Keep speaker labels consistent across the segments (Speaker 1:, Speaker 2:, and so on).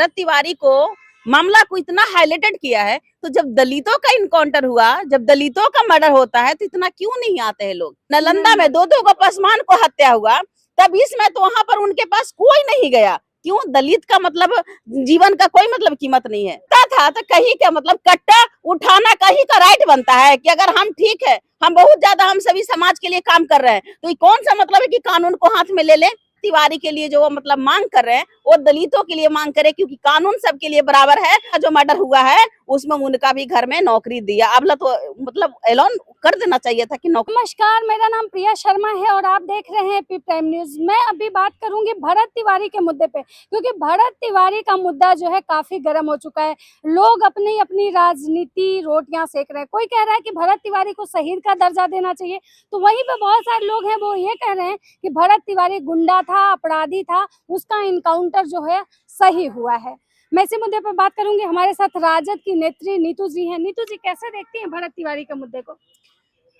Speaker 1: भरत तिवारी को मामला को इतना हाईलाइटेड किया है, तो जब दलितों का इनकाउंटर हुआ, जब दलितों का मर्डर होता है तो इतना क्यों नहीं आते हैं लोग। नालंदा में दो को पसमान को हत्या हुआ, तब इसमें तो वहां पर उनके पास कोई नहीं गया। क्यों? दलित का मतलब जीवन का कोई मतलब कीमत नहीं है। था तो कहीं का मतलब कट्टा उठाना कहीं का राइट बनता है कि अगर हम ठीक है, हम बहुत ज्यादा हम सभी समाज के लिए काम कर रहे हैं, तो ये कौन सा मतलब है कि कानून को हाथ में ले ले। तिवारी के लिए जो मतलब मांग कर रहे हैं वो दलितों के लिए मांग करे, क्योंकि कानून सबके लिए बराबर है। जो मर्डर हुआ है उसमें उनका भी घर में नौकरी दिया, अब तो मतलब एलान कर देना चाहिए था कि नौकरी।
Speaker 2: नमस्कार, मेरा नाम प्रिया शर्मा है और आप देख रहे हैं पी प्राइम न्यूज। मैं अभी बात करूंगी भरत तिवारी के मुद्दे पे, क्योंकि भरत तिवारी का मुद्दा जो है काफी गर्म हो चुका है। लोग अपनी अपनी राजनीति रोटियां सेक रहे हैं। कोई कह रहा है कि भरत तिवारी को शहीद का दर्जा देना चाहिए, तो वहीं पे बहुत सारे लोग हैं वो ये कह रहे हैं कि भरत तिवारी गुंडा था, अपराधी था, उसका इनकाउंटर जो है सही हुआ है। मैं इसी मुद्दे पर बात करूंगी। हमारे साथ राजद की नेत्री नीतू जी हैं। नीतू जी, कैसे देखती हैं भरत तिवारी के मुद्दे को?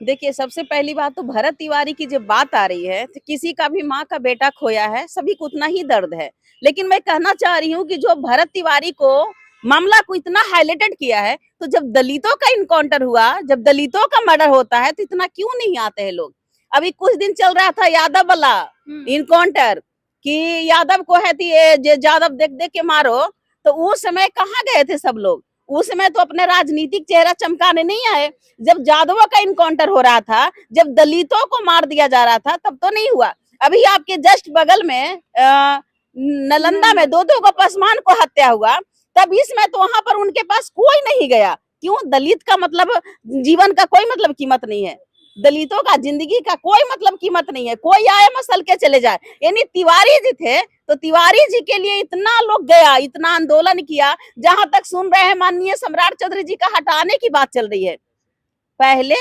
Speaker 1: देखिए, सबसे पहली बात तो भरत तिवारी की जब बात आ रही है तो किसी का भी माँ का बेटा खोया है, सभी को उतना ही दर्द है। लेकिन मैं कहना चाह रही हूँ कि जो भरत तिवारी को मामला को इतना हाईलाइटेड किया है, तो जब दलितों का इनकाउंटर हुआ, जब दलितों का मर्डर होता है तो इतना क्यों नहीं आते हैं लोग। अभी कुछ दिन चल रहा था यादव वाला इनकाउंटर कि यादव को है यादव देख देख के मारो, तो उस समय कहाँ गए थे सब लोग। उस समय तो अपने राजनीतिक चेहरा चमकाने नहीं आए। जब यादवों का इनकाउंटर हो रहा था, जब दलितों को मार दिया जा रहा था, तब तो नहीं हुआ। अभी आपके जस्ट बगल में नालंदा में दो को पसमान को हत्या हुआ, तब इसमें तो वहां पर उनके पास कोई नहीं गया। क्यों? दलित का मतलब जीवन का कोई मतलब कीमत नहीं है, दलितों का जिंदगी का कोई मतलब कीमत नहीं है। कोई आए मसल के चले जाए। यानी तिवारी जी थे तो तिवारी जी के लिए इतना लोग गया, इतना आंदोलन किया। जहां तक सुन रहे हैं माननीय सम्राट चौधरी जी का हटाने की बात चल रही है। पहले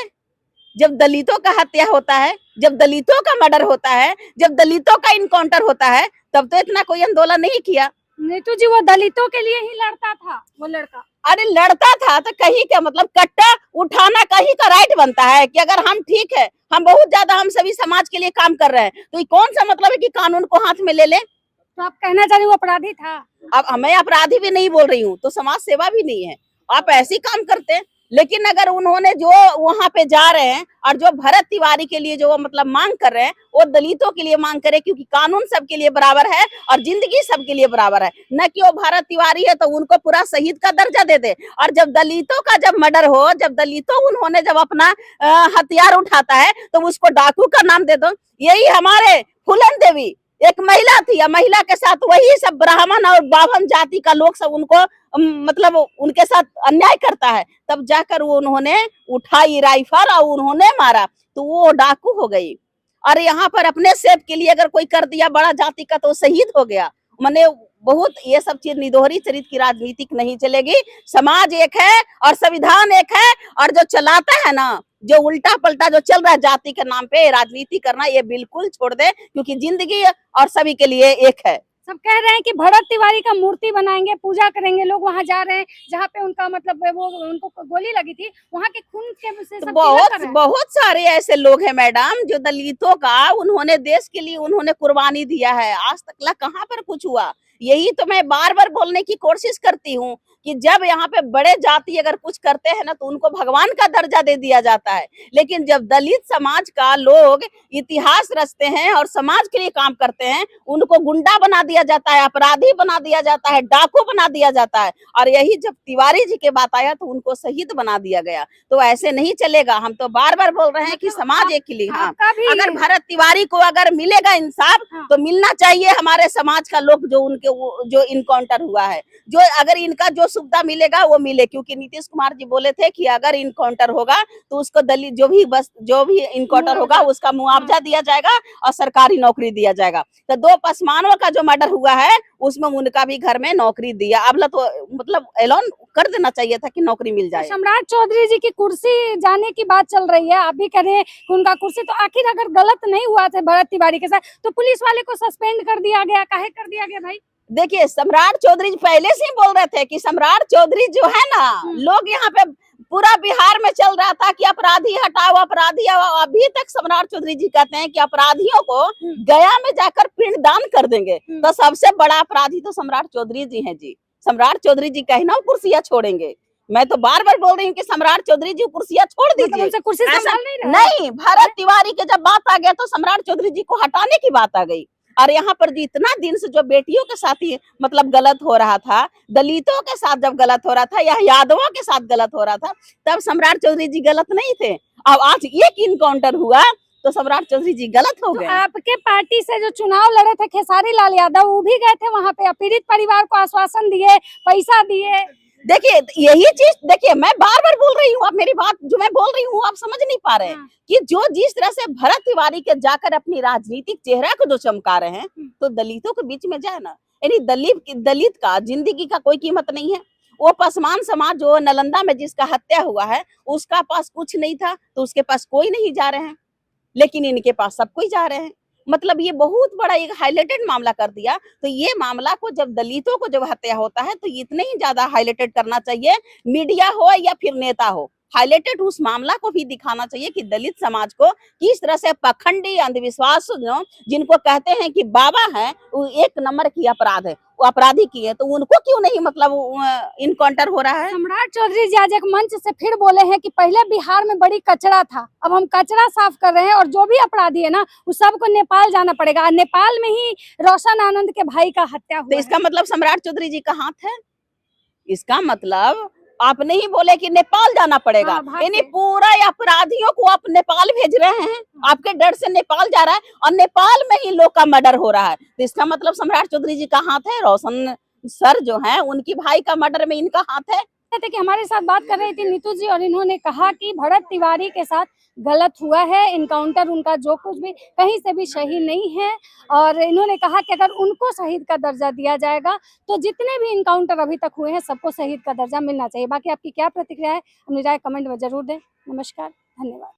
Speaker 1: जब दलितों का हत्या होता है, जब दलितों का मर्डर होता है, जब दलितों का इनकाउंटर होता है, तब तो इतना कोई आंदोलन नहीं किया।
Speaker 2: नीतू जी, वो दलितों के लिए ही लड़ता था वो लड़का।
Speaker 1: अरे लड़ता था तो कहीं का मतलब कट्टा उठाना कहीं का राइट बनता है कि अगर हम ठीक है, हम बहुत ज्यादा हम सभी समाज के लिए काम कर रहे हैं, तो ये कौन सा मतलब है कि कानून को हाथ में ले ले।
Speaker 2: तो आप कहना चाह रही वो अपराधी था?
Speaker 1: अब मैं अपराधी भी नहीं बोल रही हूँ, तो समाज सेवा भी नहीं है। आप ऐसे ही काम करते हैं। लेकिन अगर उन्होंने जो वहां पे जा रहे हैं और जो भरत तिवारी के लिए जो मतलब मांग कर रहे हैं, वो दलितों के लिए मांग करे, क्योंकि कानून सबके लिए बराबर है और जिंदगी सबके लिए बराबर है। न कि वो भरत तिवारी है तो उनको पूरा शहीद का दर्जा दे दे। और जब दलितों का जब मर्डर हो, जब दलितों उन्होंने जब अपना हथियार उठाता है, तो उसको डाकू का नाम दे दो। यही हमारे फूलन देवी एक महिला थी, महिला के साथ वही सब ब्राह्मण और बाभन जाति का लोग सब उनको मतलब उनके साथ अन्याय करता है, तब जाकर वो उन्होंने उठाई राइफल और उन्होंने मारा, तो वो डाकू हो गई। और यहाँ पर अपने सेफ के लिए अगर कोई कर दिया बड़ा जाति का तो शहीद हो गया। मैंने बहुत ये सब चीज निदोहरी चरित्र की राजनीतिक नहीं चलेगी। समाज एक है और संविधान एक है, और जो चलाता है ना, जो उल्टा पलटा जो चल रहा है जाति के नाम पे राजनीति करना, ये बिल्कुल छोड़ दे, क्योंकि जिंदगी और सभी के लिए एक है।
Speaker 2: सब कह रहे हैं कि भरत तिवारी का मूर्ति बनाएंगे, पूजा करेंगे। लोग वहां जा रहे हैं जहाँ पे उनका मतलब वो उनको गोली लगी थी, वहां के खून के से सब
Speaker 1: बहुत सारे ऐसे लोग हैं मैडम, जो दलितों का उन्होंने देश के लिए उन्होंने कुर्बानी दिया है। आज तक ला कहाँ पर कुछ हुआ। यही तो मैं बार बार बोलने की कोशिश करती हूँ कि जब यहाँ पे बड़े जाति अगर कुछ करते हैं ना, तो उनको भगवान का दर्जा दे दिया जाता है। लेकिन जब दलित समाज का लोग इतिहास रचते हैं और समाज के लिए काम करते हैं, उनको गुंडा बना दिया जाता है, अपराधी बना दिया जाता है, डाकू बना दिया जाता है। और यही जब तिवारी जी के बात आया तो उनको शहीद बना दिया गया। तो ऐसे नहीं चलेगा। हम तो बार बार बोल रहे हैं कि समाज एक के लिए। हाँ, अगर भरत तिवारी को अगर मिलेगा इंसाफ, तो मिलना चाहिए हमारे समाज का लोग जो उनके जो इनकाउंटर हुआ है, जो अगर इनका जो सुविधा मिलेगा वो मिले। क्योंकि नीतीश कुमार जी बोले थे कि अगर इनकाउंटर होगा तो उसको दलित जो भी इनकाउंटर होगा उसका मुआवजा दिया जाएगा और सरकारी नौकरी दिया जाएगा। तो दो पसमानों का जो मर्डर हुआ है उसमें उनका भी घर में नौकरी दिया। अब तो मतलब एलान कर देना चाहिए था कि नौकरी मिल जाए।
Speaker 2: सम्राट चौधरी जी की कुर्सी जाने की बात चल रही है, आप भी कह रहे हैं कि उनका कुर्सी, तो आखिर अगर गलत नहीं हुआ था भरत तिवारी के साथ, तो पुलिस वाले को सस्पेंड कर दिया गया, काहे कर दिया गया भाई?
Speaker 1: देखिए, सम्राट चौधरी पहले से ही बोल रहे थे कि सम्राट चौधरी जो है ना, लोग यहाँ पे पूरा बिहार में चल रहा था कि अपराधी हटाओ, अपराधी। अभी तक सम्राट चौधरी जी कहते हैं कि अपराधियों को गया में जाकर पिंडदान कर देंगे। तो सबसे बड़ा अपराधी तो सम्राट चौधरी जी हैं जी। सम्राट चौधरी जी कहीं ना वो कुर्सियां छोड़ेंगे। मैं तो बार बार बोल रही हूँ कि सम्राट चौधरी जी कुर्सियां छोड़
Speaker 2: मतलब
Speaker 1: दीजिए।
Speaker 2: उनसे कुर्सी
Speaker 1: ऐसा
Speaker 2: संभाल नहीं रहा है?
Speaker 1: नहीं, भरत तिवारी के जब बात आ गया तो सम्राट चौधरी जी को हटाने की बात आ गई। और यहाँ पर जो इतना दिन से जो बेटियों के साथ ही मतलब गलत हो रहा था, दलितों के साथ जब गलत हो रहा था या यादवों के साथ गलत हो रहा था, तब सम्राट चौधरी जी गलत नहीं थे। अब आज एक इनकाउंटर हुआ तो सम्राट चौधरी जी गलत हो
Speaker 2: तो
Speaker 1: गए।
Speaker 2: आपके पार्टी से जो चुनाव लड़े थे खेसारी लाल यादव, वो भी गए थे वहां पे, पीड़ित परिवार को आश्वासन दिए, पैसा दिए।
Speaker 1: देखिए यही चीज, देखिए मैं बार बार बोल रही हूँ, आप मेरी बात जो मैं बोल रही हूँ आप समझ नहीं पा रहे हैं कि जो जिस तरह से भरत तिवारी के जाकर अपनी राजनीतिक चेहरा को जो चमका रहे हैं, तो दलितों के बीच में जाए ना, यानी दलित का जिंदगी का कोई कीमत नहीं है। वो पसमान समाज जो नालंदा में जिसका हत्या हुआ है, उसका पास कुछ नहीं था तो उसके पास कोई नहीं जा रहे हैं, लेकिन इनके पास सब कोई जा रहे हैं। मतलब ये बहुत बड़ा एक हाईलाइटेड मामला कर दिया। तो ये मामला को जब दलितों को जब हत्या होता है तो इतने ही ज्यादा हाईलाइटेड करना चाहिए, मीडिया हो या फिर नेता हो, हाईलाइटेड उस मामला को भी दिखाना चाहिए कि दलित समाज को किस तरह से पखंडी अंधविश्वास जिनको कहते हैं कि बाबा है, वो एक नंबर की अपराध है, वो अपराधी की है, तो उनको क्यों नहीं मतलब इनकाउंटर हो रहा है।
Speaker 2: सम्राट चौधरी जी आज एक मंच से फिर बोले हैं कि पहले बिहार में बड़ी कचरा था, अब हम कचरा साफ कर रहे हैं और जो भी अपराधी है ना वो सबको नेपाल जाना पड़ेगा। नेपाल में ही रोशन आनंद के भाई का हत्या हुआ
Speaker 1: तो इसका मतलब सम्राट चौधरी जी का हाथ है। इसका मतलब आपने ही बोले कि नेपाल जाना पड़ेगा, यानी पूरा अपराधियों को आप नेपाल भेज रहे हैं, आपके डर से नेपाल जा रहा है और नेपाल में ही लोग का मर्डर हो रहा है। तो इसका मतलब सम्राट चौधरी जी का हाथ है, रोशन सर जो है उनकी भाई का मर्डर में इनका हाथ है।
Speaker 2: थे कि हमारे साथ बात कर रही थी नीतू जी और इन्होंने कहा कि भरत तिवारी के साथ गलत हुआ है, इनकाउंटर उनका जो कुछ भी कहीं से भी सही नहीं है। और इन्होंने कहा कि अगर उनको शहीद का दर्जा दिया जाएगा तो जितने भी इनकाउंटर अभी तक हुए हैं सबको शहीद का दर्जा मिलना चाहिए। बाकी आपकी क्या प्रतिक्रिया है अपनी राय कमेंट में जरूर दें। नमस्कार, धन्यवाद।